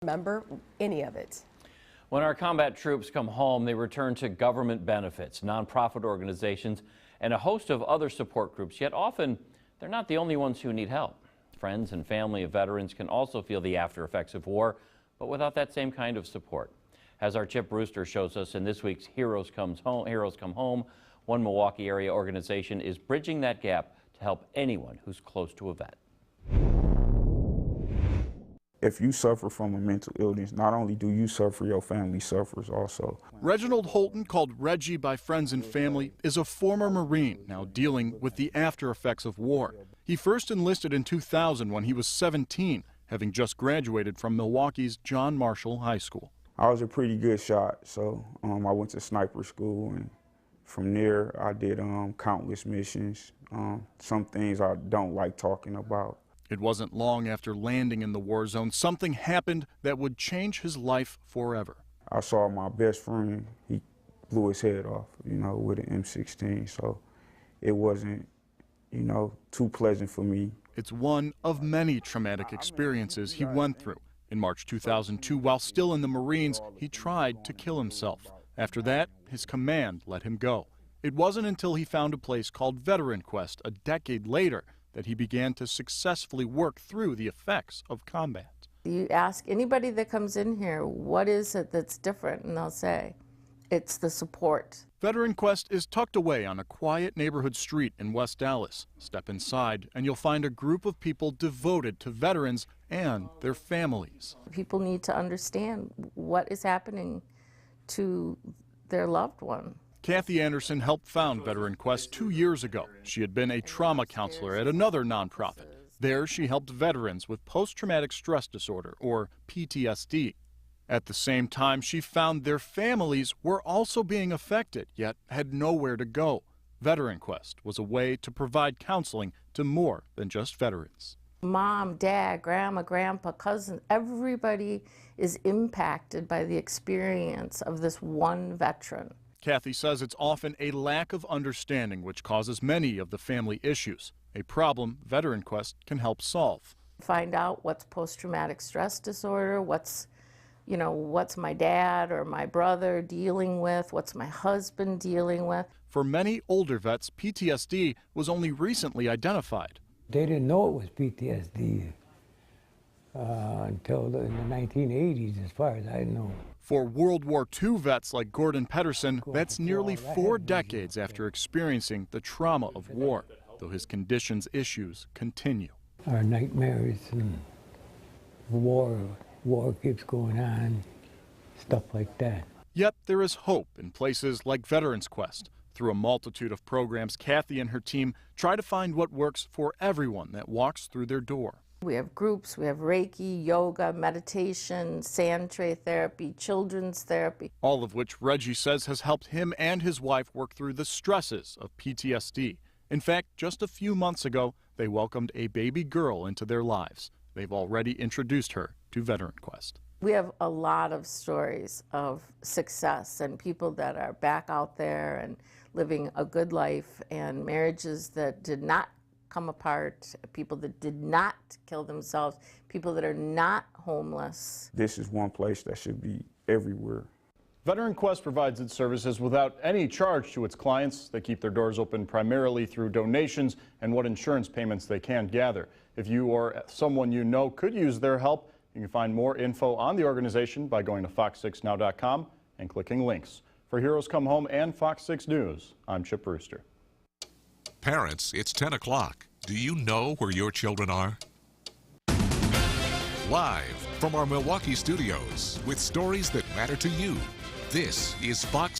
remember any of it. When our combat troops come home, they return to government benefits, nonprofit organizations, and a host of other support groups. Yet often, they're not the only ones who need help. Friends and family of veterans can also feel the after effects of war, but without that same kind of support. As our Chip Brewster shows us in this week's Heroes Come Home, one Milwaukee area organization is bridging that gap to help anyone who's close to a vet. If you suffer from a mental illness, not only do you suffer, your family suffers also. Reginald Holton, called Reggie by friends and family, is a former Marine now dealing with the after effects of war. He first enlisted in 2000 when he was 17, having just graduated from Milwaukee's John Marshall High School. I was a pretty good shot, so I went to sniper school, and from there I did countless missions. Some things I don't like talking about. It wasn't long after landing in the war zone, something happened that would change his life forever. I saw my best friend, he blew his head off, with an M16, so it wasn't, too pleasant for me. It's one of many traumatic experiences he went through. In March 2002, while still in the Marines, he tried to kill himself. After that, his command let him go. It wasn't until he found a place called Veteran Quest a decade later that he began to successfully work through the effects of combat. You ask anybody that comes in here, what is it that's different? And they'll say, it's the support. Veteran Quest is tucked away on a quiet neighborhood street in West Dallas. Step inside and you'll find a group of people devoted to veterans and their families. People need to understand what is happening to their loved one. Kathy Anderson helped found Veteran Quest 2 years ago. She had been a trauma counselor at another nonprofit. There, she helped veterans with post-traumatic stress disorder, or PTSD. At the same time, she found their families were also being affected, yet had nowhere to go. Veteran Quest was a way to provide counseling to more than just veterans. Mom, dad, grandma, grandpa, cousin, everybody is impacted by the experience of this one veteran. Kathy says it's often a lack of understanding which causes many of the family issues, a problem Veteran Quest can help solve. Find out what's post-traumatic stress disorder, what's my dad or my brother dealing with, what's my husband dealing with. For many older vets, PTSD was only recently identified. They didn't know it was PTSD until in the 1980s, as far as I know. For World War II vets like Gordon Pedersen, that's nearly 4 decades after experiencing the trauma of war, though his condition's issues continue. Our nightmares and war keeps going on, stuff like that. Yet there is hope in places like Veterans Quest. Through a multitude of programs, Kathy and her team try to find what works for everyone that walks through their door. We have groups, we have Reiki, yoga, meditation, sand tray therapy, children's therapy. All of which Reggie says has helped him and his wife work through the stresses of PTSD. In fact, just a few months ago, they welcomed a baby girl into their lives. They've already introduced her to Veteran Quest. We have a lot of stories of success and people that are back out there and living a good life, and marriages that did not come apart, people that did not kill themselves, people that are not homeless. This is one place that should be everywhere. Veteran Quest provides its services without any charge to its clients. They keep their doors open primarily through donations and what insurance payments they can gather. If you or someone you know could use their help, you can find more info on the organization by going to fox6now.com and clicking links. For Heroes Come Home and Fox 6 News, I'm Chip Brewster. Parents, it's 10 o'clock. Do you know where your children are? Live from our Milwaukee studios with stories that matter to you, this is Fox